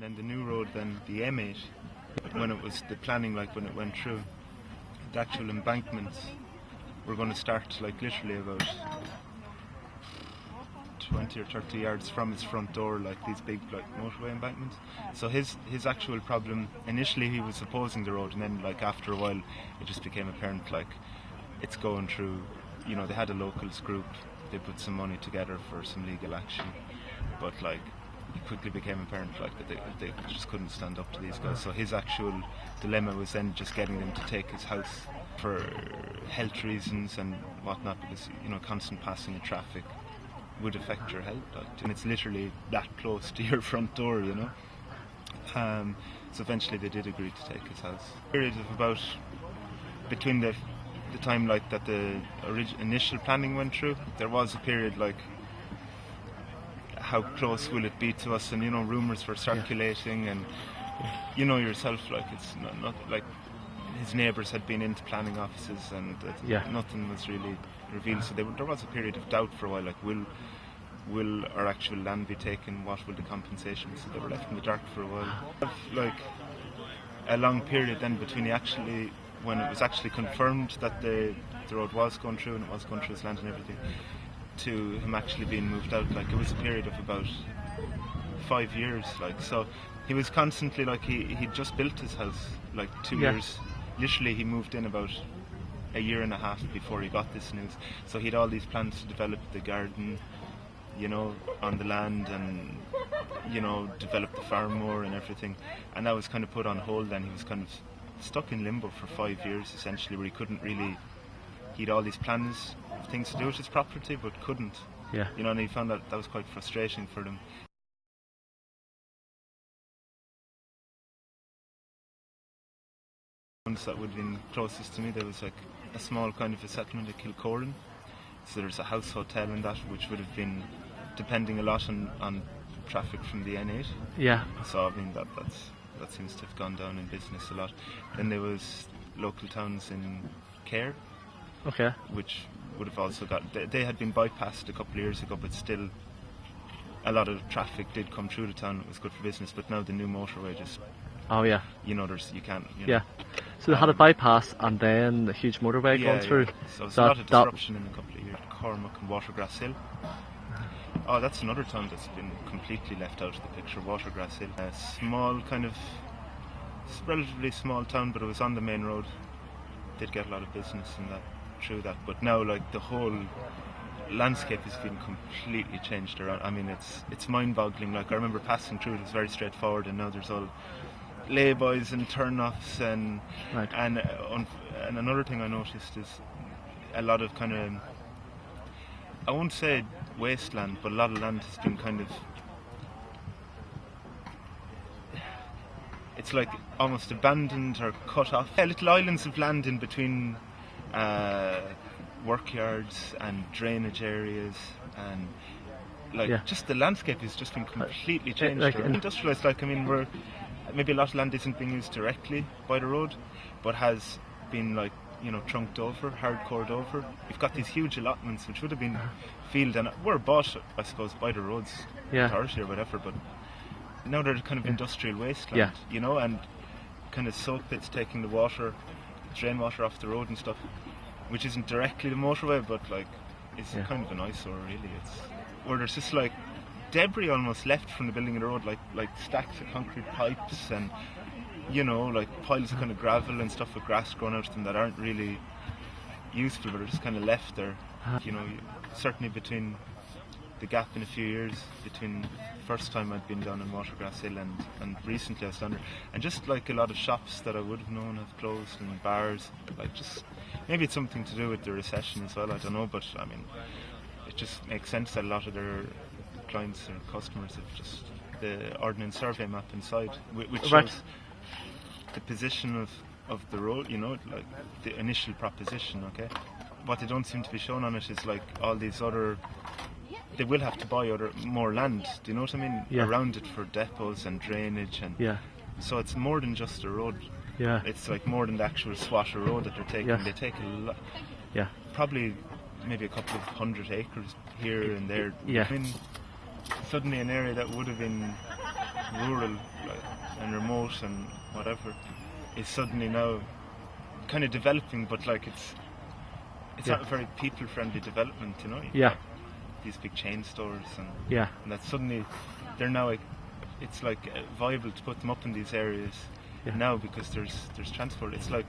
And then the new road, then the M8, when it was the planning, like when it went through, the actual embankments were going to start like literally about 20 or 30 yards from his front door, like these big like motorway embankments. So his actual problem, initially he was opposing the road, and then like after a while it just became apparent like it's going through, you know, they had a locals group, they put some money together for some legal action, but like it quickly became apparent like that they just couldn't stand up to these guys. So his actual dilemma was then just getting them to take his house for health reasons and whatnot, because, you know, constant passing of traffic would affect your health, and it's literally that close to your front door, you know. So eventually they did agree to take his house. Period of about between the time like that the initial planning went through, there was a period like how close will it be to us, and, you know, rumours were circulating, and you know yourself, like it's not like his neighbours had been into planning offices and nothing was really revealed. So there was a period of doubt for a while, like will our actual land be taken, what will the compensation be? So they were left in the dark for a while. Like a long period then between when it was actually confirmed that the road was going through and it was going through his land and everything, to him actually being moved out. Like it was a period of about 5 years. Like, so he was constantly like he'd just built his house like 2 years. Literally he moved in about a year and a half before he got this news. So he had all these plans to develop the garden, you know, on the land, and, you know, develop the farm more and everything. And that was kind of put on hold then. He was kind of stuck in limbo for 5 years essentially, where he couldn't really, he had all these plans, things to do with his property, but couldn't. Yeah. You know, and he found that was quite frustrating for them. Ones that would have been closest to me, there was like a small kind of a settlement at Kilcoran. So there's a house hotel in that, which would have been depending a lot on traffic from the N8. Yeah. So I mean that seems to have gone down in business a lot. Then there was local towns in Cahir, Okay. which would have also got, they had been bypassed a couple of years ago, but still a lot of traffic did come through the town. It was good for business, but now the new motorway just, Oh yeah. you know, you can't, you Yeah. know. So they had a bypass and then a huge motorway going through. So it's a lot of disruption in a couple of years. Cormac and Watergrass Hill. Oh, that's another town that's been completely left out of the picture, Watergrass Hill. A small kind of, relatively small town, but it was on the main road. Did get a lot of business in that, through that. But now, like, the whole landscape has been completely changed around. I mean, it's mind-boggling. Like, I remember passing through, it was very straightforward, and now there's all lay-bys and turn-offs, and Right. and another thing I noticed is a lot of kind of, I won't say wasteland, but a lot of land has been kind of, it's like almost abandoned or cut off. Little islands of land in between workyards and drainage areas, and like just the landscape has just been completely changed. Like industrialised, like, I mean, maybe a lot of land isn't being used directly by the road, but has been, like, you know, trunked over, hardcored over. You've got these huge allotments which would have been field and were bought, I suppose, by the roads authority or whatever, but now they're kind of industrial wasteland, you know, and kind of soak pits taking the water, drain water off the road and stuff, which isn't directly the motorway, but like it's kind of an eyesore really. It's where there's just like debris almost left from the building of the road, like stacks of concrete pipes and, you know, like piles of kind of gravel and stuff with grass growing out of them that aren't really useful, but are just kind of left there. You know, certainly between the gap in a few years between the first time I'd been down in Watergrass Hill and recently I was down there, and just like a lot of shops that I would have known have closed, and bars, like, just maybe it's something to do with the recession as well, I don't know, but I mean, it just makes sense that a lot of their clients or customers have just the Ordnance Survey map inside, which shows the position of the road, you know, like the initial proposition, okay? What they don't seem to be shown on it is like all these other, they will have to buy more land, do you know what I mean? Around it for depots and drainage, and so it's more than just a road. It's like more than the actual swatch of road that they're taking. They take a lot, probably maybe a couple of 100 acres here and there. I mean, suddenly an area that would have been rural, like, and remote and whatever, is suddenly now kind of developing, but like it's Yeah. not a very people-friendly development, you know. You've Yeah. got these big chain stores, and Yeah. that suddenly they're now like, it's like viable to put them up in these areas Yeah. now because there's transport. It's like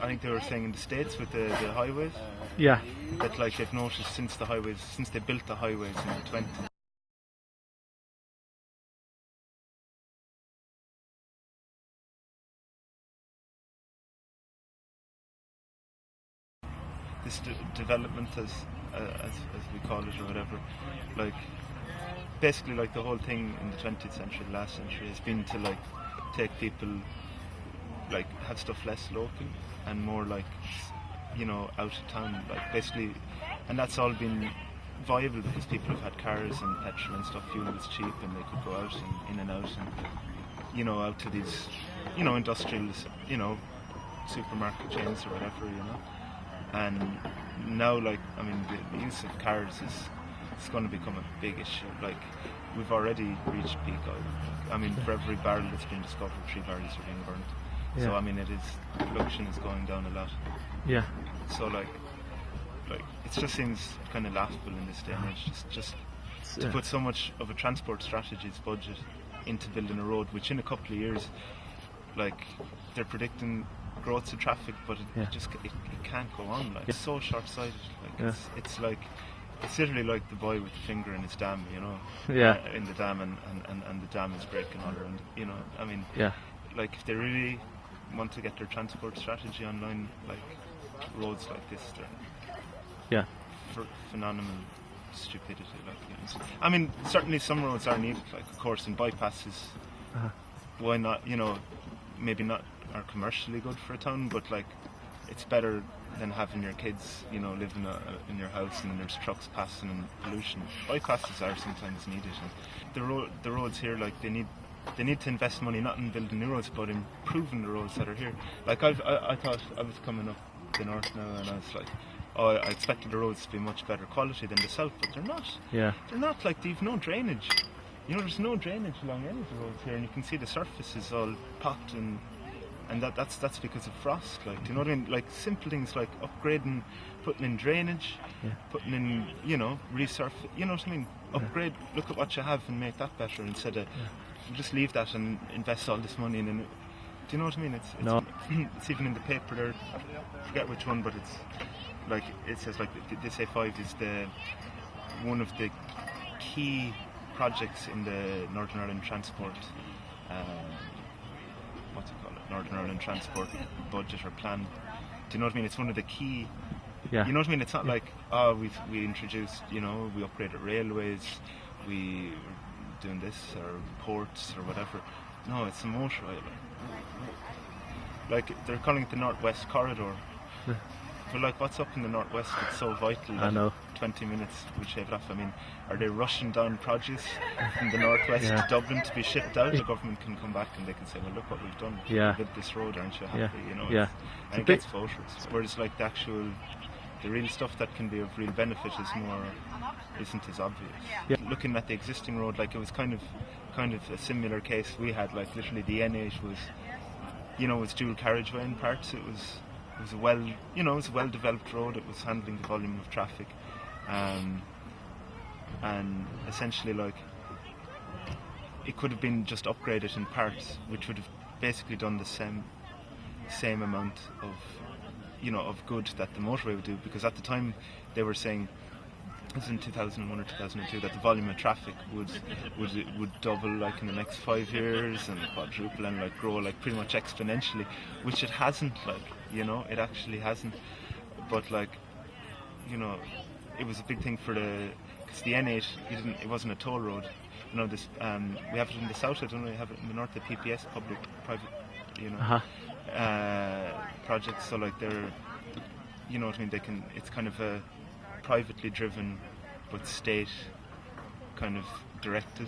I think they were saying in the States with the highways Yeah. that like they've noticed since they built the highways in the 20s. This development, as we call it or whatever, like basically like the whole thing in the 20th century, last century, has been to like take people, like have stuff less local and more like, you know, out of town, like basically, and that's all been viable because people have had cars and petrol and stuff. Fuel was cheap and they could go out and in and out and, you know, out to these, you know, industrial, you know, supermarket chains or whatever, you know. And now, like, I mean, the use of cars is going to become a big issue. Like, we've already reached peak oil. I mean, for every barrel that's been discovered, 3 barrels are being burnt. Yeah. So I mean, production is going down a lot. Yeah. So like it just seems kind of laughable in this day and age, just to put so much of a transport strategy's budget into building a road, which in a couple of years, like, they're predicting growth of traffic, but it can't go on. Like, it's so short-sighted. Like, it's like, it's literally like the boy with the finger in his dam, you know. Yeah. In the dam, and the dam is breaking all around. You know, I mean, Yeah. like, if they really want to get their transport strategy online, like roads like this, they're Yeah. phenomenal stupidity. Like, you know. I mean, certainly some roads are needed, like of course, and bypasses. Why not? You know, maybe not are commercially good for a town, but like, it's better than having your kids, you know, living in your house and there's trucks passing and pollution. Bypasses are sometimes needed. And the roads here, like, they need to invest money not in building new roads, but improving the roads that are here. Like, I thought I was coming up the north now, and I was like, oh, I expected the roads to be much better quality than the south, but they're not. Yeah. They're not. Like, they've no drainage. You know, there's no drainage along any of the roads here, and you can see the surface is all pocked, and that's because of frost. Like, do you know what I mean? Like, simple things like upgrading, putting in drainage, putting in, you know, resurface. You know what I mean? Upgrade. Look at what you have and make that better instead of just leave that and invest all this money in it. Do you know what I mean? It's even in the paper there. I forget which one, but it's like, it says like this A5 is one of the key projects in the Northern Ireland Transport. What's it called? Northern Ireland Transport budget or plan. Do you know what I mean? It's one of the key. Yeah. You know what I mean? It's not like, we introduced, you know, we upgraded railways, we were doing this, or ports or whatever. No, it's a motorway. Like, they're calling it the Northwest Corridor. But like, what's up in the Northwest that's so vital that I know. 20 minutes would shave it off? I mean, are they rushing down produce from the Northwest to Dublin to be shipped out? The government can come back and they can say, well, look what we've done. Yeah. We built this road, aren't you happy? Yeah. You know, Yeah. And it gets voters. Whereas like the real stuff that can be of real benefit isn't as obvious. Yeah. Looking at the existing road, like, it was kind of a similar case we had. Like, literally the N8 was, you know, it was dual carriageway in parts. It was a well developed road. It was handling the volume of traffic, and essentially, like, it could have been just upgraded in parts, which would have basically done the same amount of, you know, of good that the motorway would do. Because at the time they were saying, it was in 2001 or 2002, that the volume of traffic would double, like, in the next 5 years, and quadruple, and like grow like pretty much exponentially, which it hasn't. Like, you know, it actually hasn't. But like, you know, it was a big thing because the N8, it wasn't a toll road. You know, this we have it in the south. I don't know. We have it in the north. The PPS, public-private, you know, projects. So like, they're, you know what I mean. It's kind of a privately driven but state kind of directed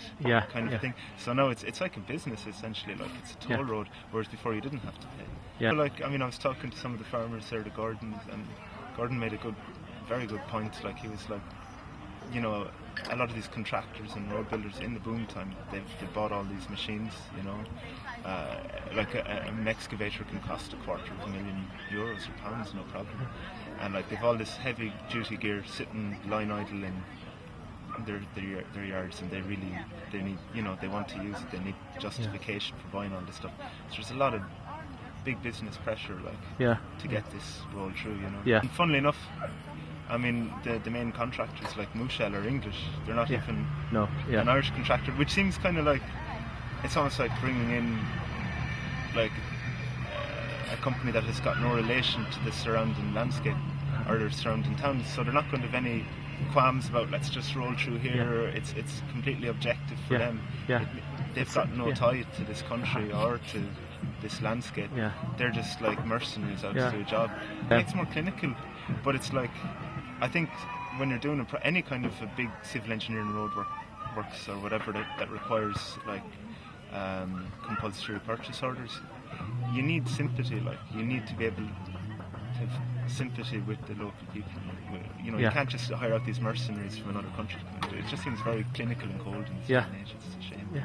kind of thing. So now it's like a business essentially. Like, it's a toll road, whereas before you didn't have to pay. Yeah. But like, I mean, I was talking to some of the farmers there, the Gordons, and Gordon made a very good point. Like, he was like, you know, a lot of these contractors and road builders in the boom time, they've bought all these machines, you know. Like an excavator can cost €250,000 or pounds, no problem. And like they've all this heavy duty gear sitting line idle in their yards, and they need, you know, they want to use it, they need justification for buying all this stuff. So there's a lot of big business pressure, like, to get this rolled through, you know. Yeah. And funnily enough, I mean, the main contractors like Mouchel are English. They're not even an Irish contractor, which seems kind of like, it's almost like bringing in like a company that has got no relation to the surrounding landscape or the surrounding towns. So they're not going to have any qualms about let's just roll through here. It's completely objective for them. They've got no tie to this country or to this landscape. They're just like mercenaries out to do a job. It's more clinical, but it's like, I think when you're doing any kind of a big civil engineering road works or whatever that requires like compulsory purchase orders, you need sympathy. Like, you need to be able to have sympathy with the local people. You know, you can't just hire out these mercenaries from another country. It just seems very clinical and cold in this day and age. It's a shame.